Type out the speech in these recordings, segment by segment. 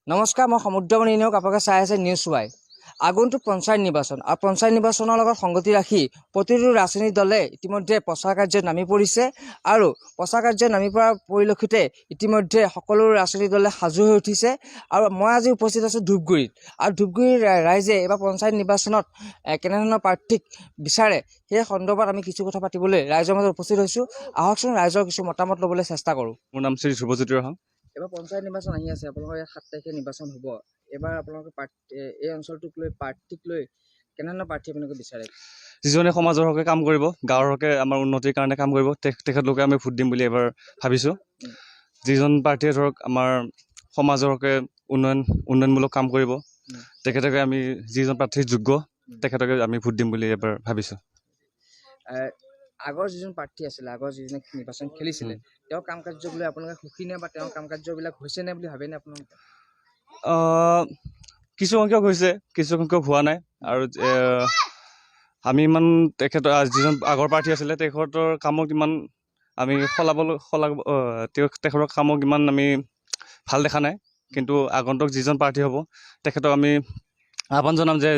নমস্কাৰ, মই সমুদ্ৰমণি নেওগ। আপোনালোকে চাই আছে নিউজ ৱাই। আগন্তুক পঞ্চায়ত নিৰ্বাচন আৰু পঞ্চায়ত নিৰ্বাচনৰ লগত সংগতি ৰাখি প্ৰতিটো ৰাজনৈতিক দলে ইতিমধ্যে প্ৰচাৰ কাৰ্যত নামি পৰিছে আৰু প্ৰচাৰ কাৰ্যত নামি পৰা পৰিলক্ষিতে ইতিমধ্যে সকলো ৰাজনৈতিক দলে সাজু হৈ উঠিছে। আৰু মই আজি উপস্থিত আছোঁ ধূপগুৰিত, আৰু ধূপগুৰিৰ ৰাইজে এইবাৰ পঞ্চায়ত নিৰ্বাচনত কেনেধৰণৰ প্ৰাৰ্থীক বিচাৰে সেই সন্দৰ্ভত আমি কিছু কথা পাতিবলৈ ৰাইজৰ মাজত উপস্থিত হৈছোঁ। আহকচোন ৰাইজৰ কিছু মতামত ল'বলৈ চেষ্টা কৰোঁ। মোৰ নাম শ্ৰী ধ্ৰুৱজ্যোতি ৰহা। এবাৰ পঞ্চায়ত নিৰ্বাচন আহি আছে, আপোনালোকৰ 7 তাৰিখে নিৰ্বাচন হ'ব। এবাৰ আপোনালোকে এই অঞ্চলটোক লৈ প্ৰাৰ্থীক লৈ কেনেধৰণৰ প্ৰাৰ্থী আপোনালোকে বিচাৰে? যিজনে সমাজৰ হকে কাম কৰিব, গাঁৱৰ হকে আমাৰ উন্নতিৰ কাৰণে কাম কৰিব, তেখেতলোকে আমি ভোট দিম বুলি এবাৰ ভাবিছোঁ। যিজন প্ৰাৰ্থীয়ে ধৰক আমাৰ সমাজৰ হকে উন্নয়নমূলক কাম কৰিব, তেখেতকে আমি যিজন প্ৰাৰ্থীৰ যোগ্য তেখেতকে আমি ভোট দিম বুলি এবাৰ ভাবিছোঁ। আগৰ যিজন প্ৰাৰ্থী আছিলে, আগৰ যিজনে নিৰ্বাচন খেলিছিলে, তেওঁৰ কাম কাৰ্যক লৈ আপোনালোকে সুখী নে বা তেওঁৰ কাম কাৰ্যবিলাক হৈছে নে বুলি ভাবেনে আপোনালোকে? কিছু সংখ্যক হৈছে, কিছু সংখ্যক হোৱা নাই। আৰু আমি ইমান যিজন আগৰ প্ৰাৰ্থী আছিলে তেখেতৰ কামক ইমান আমি তেখেতৰ কামক ইমান আমি ভাল দেখা নাই। কিন্তু আগন্তুক যিজন প্ৰাৰ্থী হ'ব তেখেতক আমি আহ্বান জনাম যে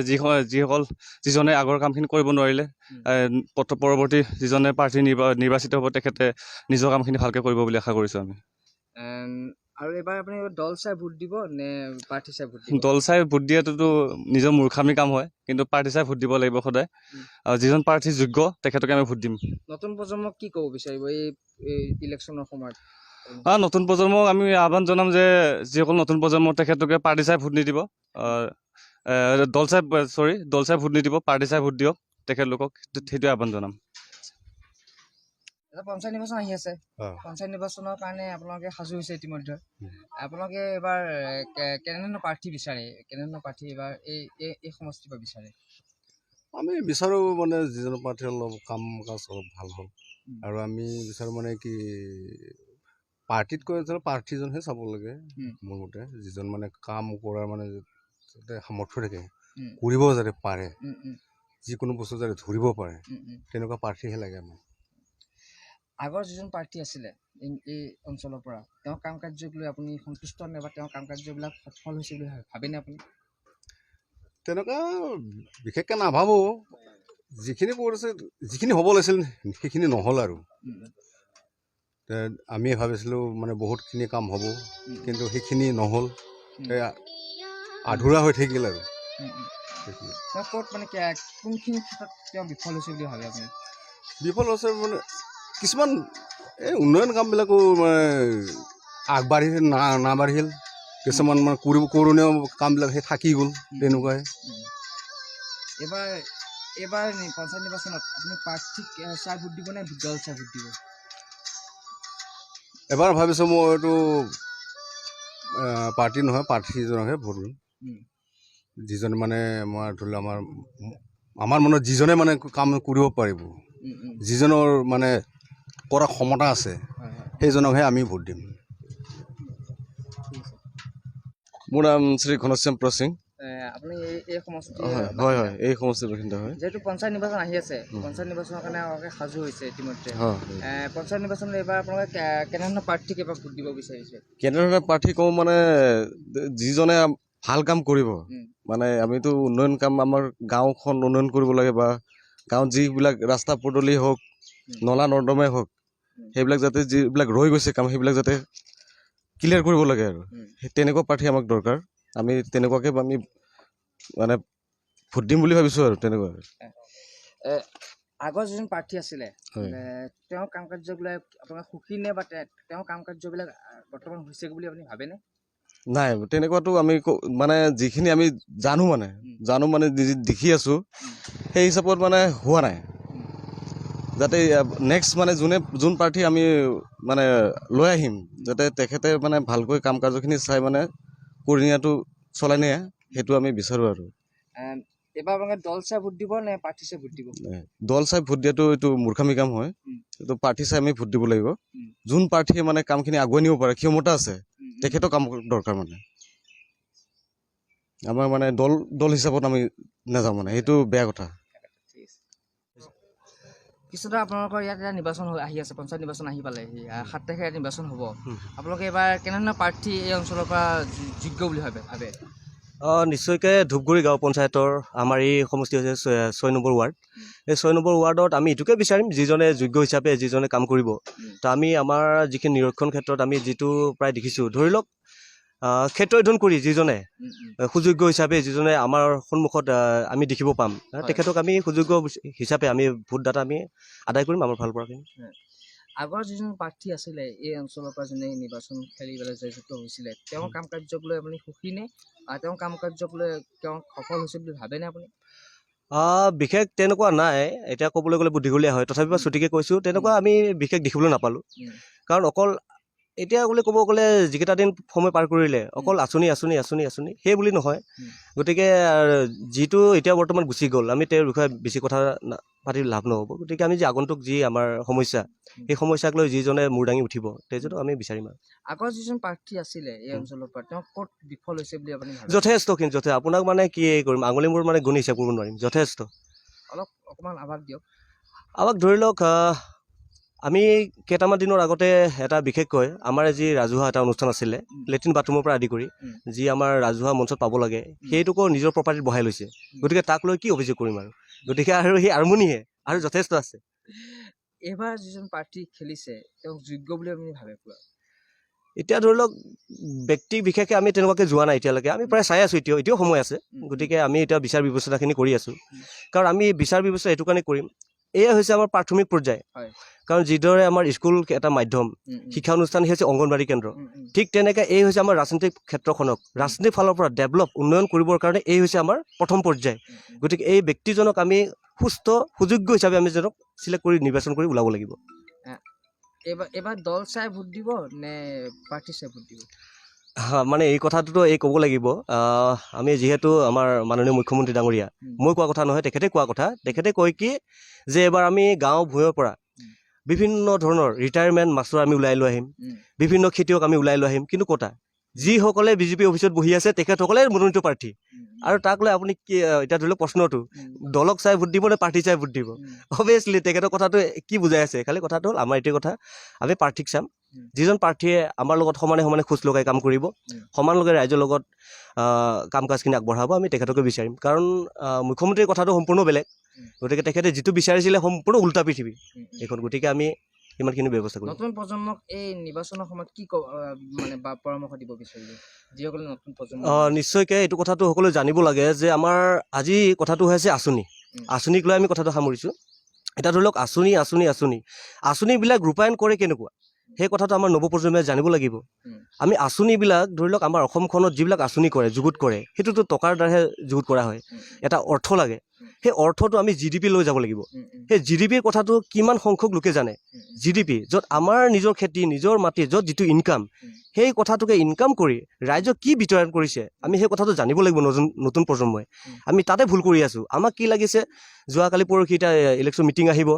যিজনে আগৰ কামখিনি কৰিব নোৱাৰিলে, পৰৱৰ্তী যিজনে প্ৰাৰ্থী নিৰ্বাচিত হ'ব তেখেতে নিজৰ কামখিনি ভালকৈ কৰিব বুলি আশা কৰিছোঁ আমি। আৰু এবাৰ আপুনি দল চাই ভোট দিব নে প্ৰাৰ্থী চাই ভোট দিব? দল চাই ভোট দিয়াটোতো নিজৰ মূৰ্খামি কাম হয়, কিন্তু প্ৰাৰ্থী চাই ভোট দিব লাগিব সদায়। আৰু যিজন প্ৰাৰ্থী যোগ্য তেখেতকে আমি ভোট দিম। নতুন প্ৰজন্মক কি ক'ব বিচাৰিব এই ইলেকশ্যনৰ সময়ত? নতুন প্ৰজন্মক আমি আহ্বান জনাম যে যিসকল নতুন প্ৰজন্ম তেখেতলোকে পাৰ্টি চাই ভোট নিদিব, দল চাই ভোট নিদিব, পাৰ্টি চাই ভোট দিয়ক তেখেতলোকক, সেইটোৱে আহ্বান জনাম। এটা পঞ্চায়ত নিৰ্বাচন আহি আছে, পঞ্চায়ত নিৰ্বাচনৰ কাৰণে আপোনালোকে সাজু হৈছে ইতিমধ্যে। আপোনালোকে এইবাৰ কেনেধৰণৰ প্ৰাৰ্থী বিচাৰে, কেনেধৰণৰ প্ৰাৰ্থী এইবাৰ এই সমষ্টিৰ পৰা বিচাৰে? আমি বিচাৰোঁ মানে যিজন প্ৰাৰ্থী অলপ কাম কাজ অলপ ভাল হ'ল, আৰু আমি বিচাৰোঁ মানে কি পাৰ্টীতকৈ প্ৰাৰ্থীজনহে চাব লাগে। মোৰ মতে যিজন মানে কাম কৰাৰ মানে যাতে সামৰ্থ্য থাকে, কৰিব যাতে পাৰে, যিকোনো বস্তু যাতে ধৰিব পাৰে, তেনেকুৱা প্ৰাৰ্থীহে লাগে আমাক। আগৰ যিজন প্ৰাৰ্থী আছিলে এই অঞ্চলৰ পৰা, তেওঁৰ কাম কাৰ্যক লৈ আপুনি সন্তুষ্ট নে বা তেওঁৰ কাম কাৰ্যবিলাক সফল হৈছে বুলি ভাবেনে আপুনি? তেনেকুৱা বিশেষকৈ নাভাবোঁ। যিখিনি কৰিছে, যিখিনি হ'ব লাগিছিল সেইখিনি নহ'ল। আৰু আমি ভাবিছিলোঁ মানে বহুতখিনি কাম হ'ব, কিন্তু সেইখিনি নহ'ল, আধৰুৱা হৈ থাকিল। আৰু ক'ত মানে কোনখিনি ক্ষেত্ৰত তেওঁ বিফল হৈছে বুলি ভাবে আপুনি? বিফল হৈছে মানে কিছুমান এই উন্নয়ন কামবিলাকো মানে নাবাঢ়িল, কিছুমান মানে কৰোণীয় কামবিলাক সেই থাকি গ'ল, তেনেকুৱাই। এইবাৰ পঞ্চায়ত নিৰ্বাচনত আপুনি প্ৰাৰ্থীক চাই ভোট দিব নে দল চাই ভোট দিব? এবাৰ ভাবিছোঁ মই এইটো পাৰ্টি নহয়, প্ৰাৰ্থীজনকহে ভোট দিম। যিজন মানে ধৰি লওক আমাৰ মনত যিজনে মানে কাম কৰিব পাৰিব, যিজনৰ মানে কৰা ক্ষমতা আছে, সেইজনকহে আমি ভোট দিম। মোৰ নাম শ্ৰী ঘনশ্যাম প্ৰসিং। আপুনি এই সমষ্টি? হয়, এই সমষ্টিৰ বাসিন্দা হয়। যিহেতু পঞ্চায়ত নিৰ্বাচন আহি আছে, পঞ্চায়ত নিৰ্বাচনৰ কাৰণে আপোনালোকে সাজু হৈছে ইতিমধ্যে। পঞ্চায়ত নিৰ্বাচনত এইবাৰ আপোনালোকে কেনেধৰণৰ প্ৰাৰ্থীক এইবাৰ ভোট দিব বিচাৰিছে? কেনেধৰণৰ প্ৰাৰ্থী কওঁ মানে যিজনে ভাল কাম কৰিব, মানে আমিতো উন্নয়ন কাম, আমাৰ গাঁওখন উন্নয়ন কৰিব লাগে, বা গাঁৱত যিবিলাক ৰাস্তা পদূলি হওক, নলা নৰ্দমাই হওক, সেইবিলাক যাতে যিবিলাক ৰৈ গৈছে কাম, সেইবিলাক যাতে ক্লিয়াৰ কৰিব লাগে। আৰু সেই তেনেকুৱা প্ৰাৰ্থী আমাক দৰকাৰ। আমি তেনেকুৱাকৈ আমি মানে ভোট দিম বুলি ভাবিছোঁ। আৰু তেনেকুৱা আগৰ যিজন প্ৰাৰ্থী আছিলে, তেওঁৰ কাম কাৰ্যক লৈ আপোনাক সুখী নে বা তেওঁৰ কাম কাৰ্যবিলাক বৰ্তমান হৈছে বুলি আপুনি ভাবেনে? নাই, তেনেকুৱাতো আমি মানে যিখিনি আমি জানো মানে দেখি আছোঁ, সেই হিচাপত মানে হোৱা নাই। যাতে নেক্সট মানে যোন প্ৰাৰ্থী আমি মানে লৈ আহিম, যাতে তেখেতে মানে ভালকৈ কাম কাৰ্যখিনি চাই মানে কৰি নিয়াটো চলাই নিয়ে, সেইটো আমি বিচাৰোঁ। আৰু এইবাৰ আপোনালোকে দল চাই ভোট দিব নে প্ৰাৰ্থী চাই ভোট দিব? দল চাই ভোট দিয়াটো এইটো মূৰ্খামি কাম হয়। এইটো প্ৰাৰ্থী চাই আমি ভোট দিব লাগিব। যোন প্ৰাৰ্থীয়ে মানে কামখিনি আগুৱাই নিব পাৰে, ক্ষমতা আছে, তেখেতৰ কাম দৰকাৰ। মানে আমাৰ মানে দল হিচাপত আমি নাযাওঁ, মানে সেইটো বেয়া কথা। কিছুদা আপোনালোকৰ ইয়াত এতিয়া নিৰ্বাচন আহি আছে, পঞ্চায়ত নিৰ্বাচন আহি পালেহি, 7 তাৰিখে ইয়াত নিৰ্বাচন হ'ব। আপোনালোকে এইবাৰ কেনেধৰণৰ প্ৰাৰ্থী এই অঞ্চলৰ পৰা যোগ্য বুলি ভাবে? নিশ্চয়কৈ ধূপগুৰি গাঁও পঞ্চায়তৰ আমাৰ এই সমষ্টি হৈছে 6 নম্বৰ ৱাৰ্ড। এই 6 নম্বৰ ৱাৰ্ডত আমি এইটোকে বিচাৰিম যিজনে যোগ্য হিচাপে যিজনে কাম কৰিব। তো আমি আমাৰ যিখিনি নিৰীক্ষণ ক্ষেত্ৰত আমি যিটো প্ৰায় দেখিছোঁ, ধৰি লওক ক্ষেত্ৰ অধ্যয়ন কৰি যিজনে সুযোগ্য হিচাপে যিজনে আমাৰ সন্মুখত আমি দেখিব পাম, তেখেতক আমি সুযোগ্য হিচাপে আমি ভোটদাতা আমি আদায় কৰিম আমাৰ ফালৰ পৰা। আগৰ যিজন প্ৰাৰ্থী আছিলে এই অঞ্চলৰ পৰা যোনে নিৰ্বাচন খেলি পেলাই জয়যুক্ত হৈছিলে, তেওঁৰ কাম কাৰ্যক লৈ আপুনি সুখী নে? তেওঁৰ কাম কাৰ্যক লৈ তেওঁ সফল হৈছে বুলি ভাবেনে আপুনি? বিশেষ তেনেকুৱা নাই, এতিয়া ক'বলৈ গ'লে দীঘলীয়া হয়, তথাপিও ছুটিকৈ কৈছোঁ, তেনেকুৱা আমি বিশেষ দেখিবলৈ নাপালোঁ। কাৰণ অকল এতিয়া বুলি ক'ব গ'লে যিকেইটা দিন সময় পাৰ কৰিলে অকল আঁচনি আঁচনি আঁচনি আঁচনি সেই বুলি নহয়। গতিকে যিটো এতিয়া বৰ্তমান গুচি গ'ল, আমি তেওঁৰ বিষয়ে বেছি কথা পাতি লাভ নহ'ব। গতিকে আমি যি আগন্তুক যি আমাৰ সমস্যা, সেই সমস্যাক লৈ যিজনে মূৰ দাঙি উঠিব তেজটো আমি বিচাৰিম। আৰু আগৰ যিজন প্ৰাৰ্থী আছিলে এই অঞ্চলৰ পৰা তেওঁ ক'ত বিফল হৈছে বুলি আপুনি ভাবে? যথেষ্টখিনি আপোনাক মানে কি কৰিম, আঙুলি মোৰ মানে গুণ হিচাপ কৰিব নোৱাৰিম, যথেষ্ট। অকণমান আভাস দিয়ক। আমাক ধৰি লওক, আমি কেইটামান দিনৰ আগতে এটা বিশেষকৈ আমাৰ যি ৰাজহুৱা এটা অনুষ্ঠান আছিলে, লেট্ৰিন বাথৰুমৰ পৰা আদি কৰি যি আমাৰ ৰাজহুৱা মঞ্চত পাব লাগে সেইটোকো নিজৰ প্ৰপাৰ্টিত বহাই লৈছে। গতিকে তাক লৈ কি অভিযোগ কৰিম আৰু? গতিকে আৰু সেই আৰম্ভণিহে, আৰু যথেষ্ট আছে। এইবাৰ যিজন প্ৰাৰ্থী খেলিছে তেওঁক যোগ্য বুলি আপুনি ভাবে? এতিয়া ধৰি লওক ব্যক্তি বিশেষকৈ আমি তেনেকুৱাকৈ যোৱা নাই এতিয়ালৈকে, আমি প্ৰায় চাই আছোঁ, এতিয়াও সময় আছে। গতিকে আমি এতিয়া বিচাৰ ব্যৱস্থাখিনি কৰি আছোঁ। কাৰণ আমি বিচাৰ ব্যৱস্থা এইটো কাৰণে কৰিম, এয়া হৈছে আমাৰ প্ৰাথমিক পৰ্যায়। কাৰণ যিদৰে আমাৰ স্কুল এটা মাধ্যম, শিক্ষা অনুষ্ঠান হৈছে অংগনবাড়ী কেন্দ্ৰ, ঠিক তেনেকৈ এই হৈছে আমাৰ ৰাজনৈতিক ক্ষেত্ৰখনক ৰাজনৈতিক ফালৰ পৰা ডেভেলপ উন্নয়ন কৰিবৰ কাৰণে এই হৈছে আমাৰ প্ৰথম পৰ্যায়। গতিকে এই ব্যক্তিজনক আমি সুস্থ সুযোগ্য হিচাপে আমি যেনক চিলেক্ট কৰি নিৰ্বাচন কৰি ওলাব লাগিব। এইবাৰ দল চাই ভোট দিব নে প্ৰাৰ্থী চাই ভোট দিব? মানে এই কথাটোতো ক'ব লাগিব, আমি যিহেতু আমাৰ মাননীয় মুখ্যমন্ত্ৰী ডাঙৰীয়া, মই কোৱা কথা নহয়, তেখেতে কোৱা কথা। তেখেতে কয় কি যে এবাৰ আমি গাঁও ভূঞৰ পৰা বিভিন্ন ধৰণৰ ৰিটায়াৰমেণ্ট মাষ্টৰ আমি ওলাই লৈ আহিম, বিভিন্ন খেতিয়ক আমি ওলাই লৈ আহিম। কিন্তু কথা যিসকলে বিজেপি অফিচত বহি আছে তেখেতসকলে মনোনীত প্ৰাৰ্থী। আৰু তাক লৈ আপুনি কি এতিয়া ধৰি লওক প্ৰশ্নটো, দলক চাই ভোট দিব নে প্ৰাৰ্থী চাই ভোট দিব? অভিয়াছলি তেখেতৰ কথাটো কি বুজাই আছে, খালি কথাটো হ'ল আমাৰ এইটোৱে কথা, আমি প্ৰাৰ্থীক চাম। যিজন প্ৰাৰ্থীয়ে আমাৰ লগত সমানে সমানে খোজ লগাই কাম কৰিব, সমানভাৱে ৰাইজৰ লগত কাম কাজখিনি আগবঢ়াব, আমি তেখেতকে বিচাৰিম। কাৰণ মুখ্যমন্ত্ৰীৰ কথাটো সম্পূৰ্ণ বেলেগ। গতিকে তেখেতে যিটো বিচাৰিছিলে সম্পূৰ্ণ উল্টা পৃথিৱী এইখন। গতিকে আমি ইমানখিনি ব্যৱস্থা কৰিম। নতুন প্ৰজন্মক এই নিৰ্বাচনৰ সময়ত কি মানে পৰামৰ্শ দিব বিচাৰিব যিসকলে নতুন প্ৰজন্ম? নিশ্চয়কৈ এইটো কথাটো সকলোৱে জানিব লাগে যে আমাৰ আজি কথাটো হৈছে আঁচনিক লৈ আমি কথাটো সামৰিছোঁ। এতিয়া ধৰি লওক আঁচনিবিলাক ৰূপায়ণ কৰে কেনেকুৱা, সেই কথাটো আমাৰ নৱপ্ৰজন্মই জানিব লাগিব। আমি আঁচনিবিলাক ধৰি লওক আমাৰ অসমখনত যিবিলাক আঁচনি কৰে, যুগুত কৰে, সেইটোতো টকাৰ দ্বাৰাহে যুগুত কৰা হয়। এটা অৰ্থ লাগে, সেই অৰ্থটো আমি GDP লৈ যাব লাগিব। সেই GDPৰ কথাটো কিমান সংখ্যক লোকে জানে? GDP য'ত আমাৰ নিজৰ খেতি, নিজৰ মাটি, য'ত যিটো ইনকাম, সেই কথাটোকে ইনকাম কৰি ৰাইজক কি বিতৰণ কৰিছে আমি সেই কথাটো জানিব লাগিব। নতুন প্ৰজন্মই আমি তাতে ভুল কৰি আছোঁ। আমাক কি লাগিছে, যোৱাকালি পৰহি এতিয়া ইলেকশ্যন মিটিং আহিব,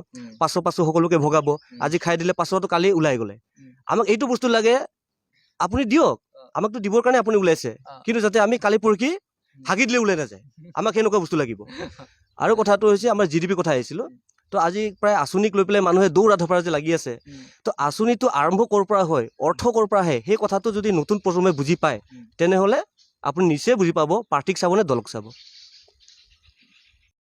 500 সকলোকে ভগাব, আজি খাই দিলে 500টো কালি ওলাই গ'লে। আমাক এইটো বস্তু লাগে, আপুনি দিয়ক, আমাকতো দিবৰ কাৰণে আপুনি ওলাইছে, কিন্তু যাতে আমি কালি পৰহি হাগি দিলে ওলাই নাযায়, আমাক সেনেকুৱা বস্তু লাগিব। আৰু কথাটো হৈছে আমাৰ GDP কথা আহিছিলোঁ। তো আজি প্ৰায় আঁচনিক লৈ পেলাই মানুহে দৌৰা ধপাৰা যে লাগি আছে। তো আঁচনিটো আৰম্ভ ক'ৰ পৰা হয়, অৰ্থ ক'ৰ পৰা আহে, সেই কথাটো যদি নতুন প্ৰজন্মই বুজি পায় তেনেহ'লে আপুনি নিশ্চয় বুজি পাব প্ৰাৰ্থীক চাব নে দলক চাব।